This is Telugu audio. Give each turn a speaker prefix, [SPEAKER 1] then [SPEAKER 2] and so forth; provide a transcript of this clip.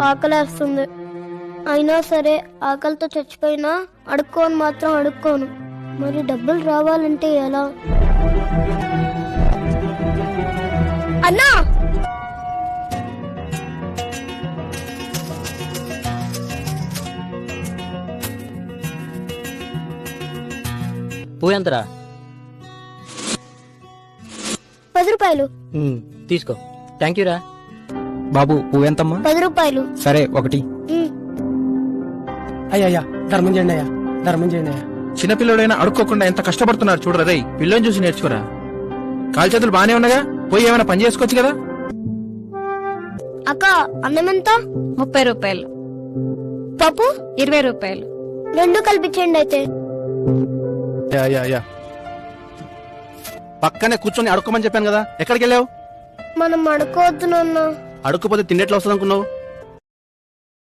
[SPEAKER 1] ఆకలేస్తుంది. అయినా సరే ఆకలితో చచ్చిపోయినా అడుక్కోను మాత్రం అడుక్కోను. మరి డబ్బులు రావాలంటే ఎలా? అన్నా,
[SPEAKER 2] పువ్వు ఎంతరా?
[SPEAKER 1] 10 రూపాయలు.
[SPEAKER 2] తీసుకో. థ్యాంక్ యూ రా.
[SPEAKER 3] బాబు పువ్వు ఎంతమ్మా?
[SPEAKER 1] 10 రూపాయలు.
[SPEAKER 3] సరే ఒకటి.
[SPEAKER 4] అయ్యా ధర్మం చేయండి అయ్యా, ధర్మం చేయండి అయ్యా.
[SPEAKER 5] చిన్నపిల్లడైనా అడుక్కోకుండా ఎంత కష్టపడుతున్నారు చూడరా రేయ్. పిల్లని చూసి నేర్చుకోరా. కాలు చేతులు బానే ఉన్నాగా, పోయి ఏమైనా పని చేసుకోవచ్చు కదా.
[SPEAKER 1] అక్క, అన్నం ఎంత?
[SPEAKER 6] 30 రూపాయలు.
[SPEAKER 1] పప్పు
[SPEAKER 6] 20 రూపాయలు.
[SPEAKER 1] 2 కల్పించండి అయితే.
[SPEAKER 5] యా పక్కనే కూర్చొని అడుక్కోమని చెప్పాను కదా, ఎక్కడికి వెళ్ళావు?
[SPEAKER 1] మనం అడుకోవద్దు నాన్న.
[SPEAKER 5] అడుక్కోపోతే తిండెట్లా వస్తుంది అనుకున్నావు?